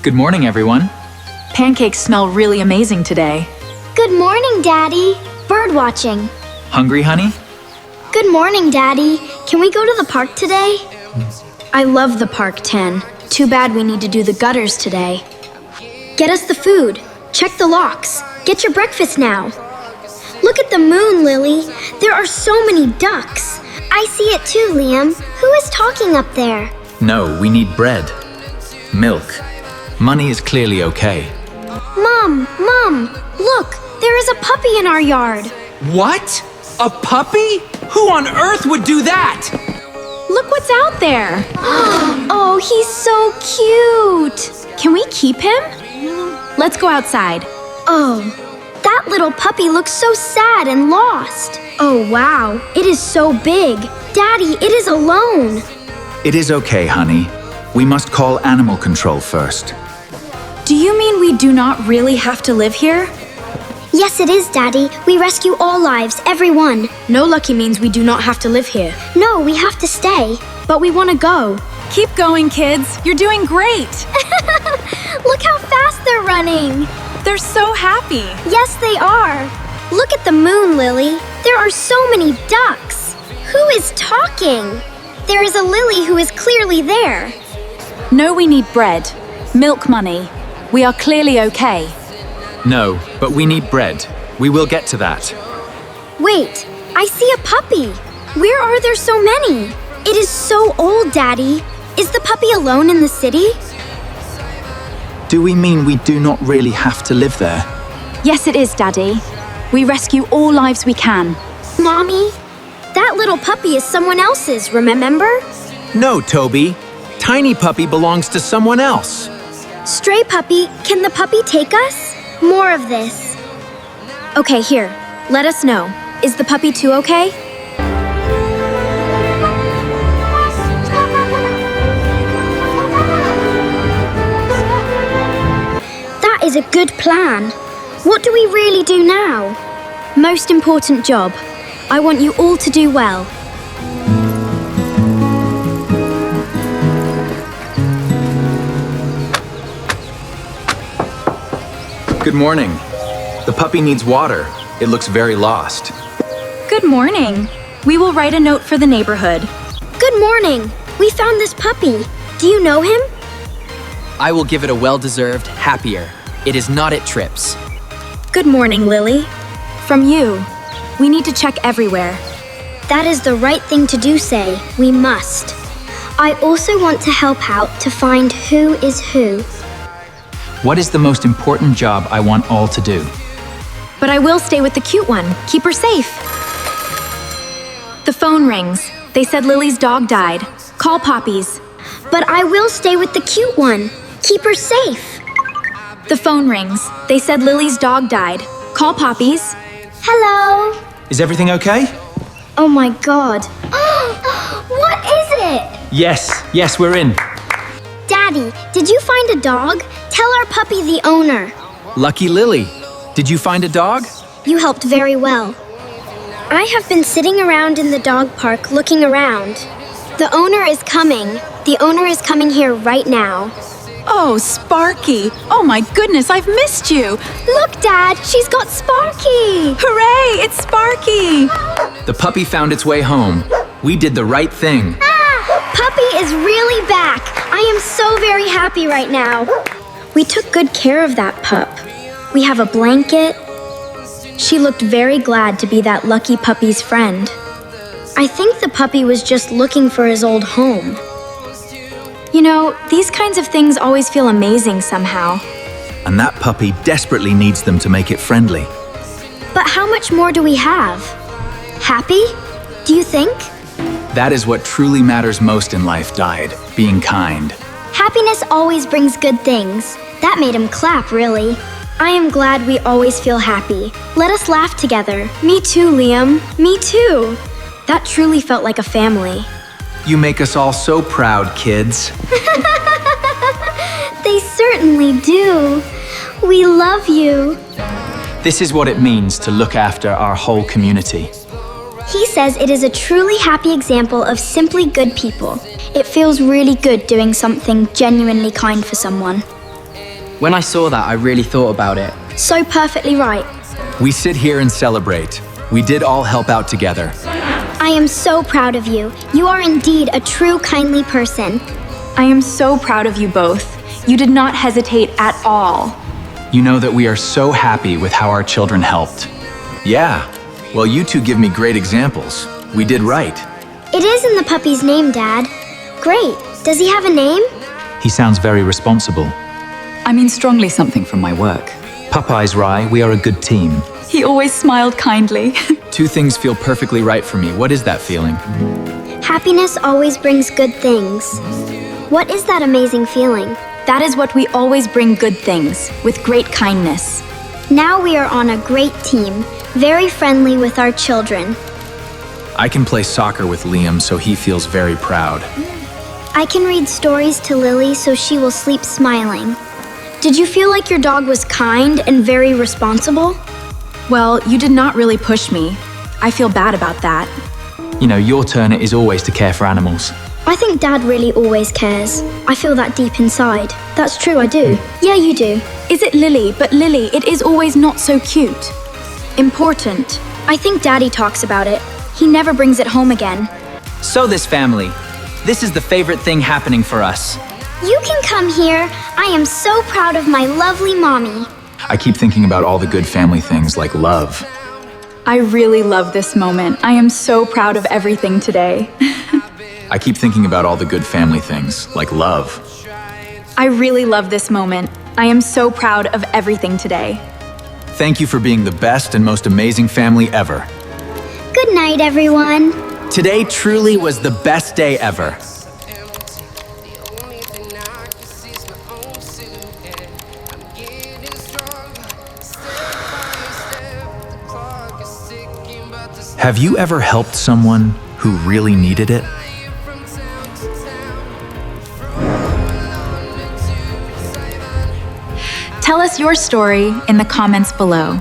Good morning, everyone. Pancakes smell really amazing today. Good morning, Daddy. Bird watching. Hungry, honey? Good morning, Daddy. Can we go to the park today? I love the park, 10. Too bad we need to do the gutters today. Get us the food. Check the locks. Get your breakfast now. Look at the moon, Lily. There are so many ducks. I see it too, Liam. Who is talking up there? No, we need bread. Milk. Money is clearly okay. Mom, look. There is a puppy in our yard. What? A puppy? Who on earth would do that? Look what's out there. Oh, he's so cute. Can we keep him? Let's go outside. Oh, that little puppy looks so sad and lost. Oh, wow. It is so big. Daddy, it is alone. It is okay, honey. We must call animal control first. Do you mean we do not really have to live here? Yes, it is, Daddy. We rescue all lives, everyone. No lucky means we do not have to live here. No, we have to stay. But we want to go. Keep going, kids. You're doing great. Look how fast they're running. They're so happy. Yes, they are. Look at the moon, Lily. There are so many ducks. Who is talking? There is a Lily who is clearly there. No, we need bread. Milk, money. We are clearly okay. No, but we need bread. We will get to that. Wait, I see a puppy. Where are there so many? It is so old, Daddy. Is the puppy alone in the city? Do we mean we do not really have to live there? Yes, it is, Daddy. We rescue all lives we can. Mommy, that little puppy is someone else's, remember? No, Toby. Tiny puppy belongs to someone else. Stray puppy, can the puppy take us? More of this. Okay, here. Let us know. Is the puppy too okay? That is a good plan. What do we really do now? Most important job. I want you all to do well. Good morning. The puppy needs water. It looks very lost. Good morning. We will write a note for the neighborhood. Good morning. We found this puppy. Do you know him? I will give it a well-deserved happier. It is not at trips. Good morning, Lily. From you. We need to check everywhere. That is the right thing to do, Say. We must. I also want to help out to find who is who. What is the most important job I want all to do? But I will stay with the cute one. Keep her safe. The phone rings. They said Lily's dog died. Call Poppy's. But I will stay with the cute one. Keep her safe. The phone rings. They said Lily's dog died. Call Poppy's. Hello? Is everything okay? Oh my God. What is it? Yes, we're in. Daddy, did you find a dog? Tell our puppy the owner. Lucky Lily. Did you find a dog? You helped very well. I have been sitting around in the dog park looking around. The owner is coming. The owner is coming here right now. Oh, Sparky. Oh my goodness, I've missed you. Look, Dad, she's got Sparky. Hooray, it's Sparky. The puppy found its way home. We did the right thing. Puppy is really back. I am so very happy right now. We took good care of that pup. We have a blanket. She looked very glad to be that lucky puppy's friend. I think the puppy was just looking for his old home. You know, these kinds of things always feel amazing somehow. And that puppy desperately needs them to make it friendly. But how much more do we have? Happy? Do you think? That is what truly matters most in life, Died. Being kind. Happiness always brings good things. That made him clap, really. I am glad we always feel happy. Let us laugh together. Me too, Liam. Me too. That truly felt like a family. You make us all so proud, kids. They certainly do. We love you. This is what it means to look after our whole community. He says it is a truly happy example of simply good people. It feels really good doing something genuinely kind for someone. When I saw that, I really thought about it. So perfectly right. We sit here and celebrate. We did all help out together. I am so proud of you. You are indeed a true kindly person. I am so proud of you both. You did not hesitate at all. You know that we are so happy with how our children helped. Yeah, well, you two give me great examples. We did right. It is in the puppy's name, Dad. Great. Does he have a name? He sounds very responsible. I mean strongly something from my work. Popeyes, Rye, we are a good team. He always smiled kindly. Two things feel perfectly right for me. What is that feeling? Happiness always brings good things. What is that amazing feeling? That is what we always bring good things, with great kindness. Now we are on a great team, very friendly with our children. I can play soccer with Liam, so he feels very proud. I can read stories to Lily so she will sleep smiling. Did you feel like your dog was kind and very responsible? Well, you did not really push me. I feel bad about that. You know, your turn is always to care for animals. I think Dad really always cares. I feel that deep inside. That's true, I do. Yeah, you do. Is it Lily? But Lily, it is always not so cute. Important. I think Daddy talks about it. He never brings it home again. So this family. This is the favorite thing happening for us. You can come here. I am so proud of my lovely mommy. I keep thinking about all the good family things like love. I really love this moment. I am so proud of everything today. I keep thinking about all the good family things like love. I really love this moment. I am so proud of everything today. Thank you for being the best and most amazing family ever. Good night, everyone. Today truly was the best day ever. Have you ever helped someone who really needed it? Tell us your story in the comments below.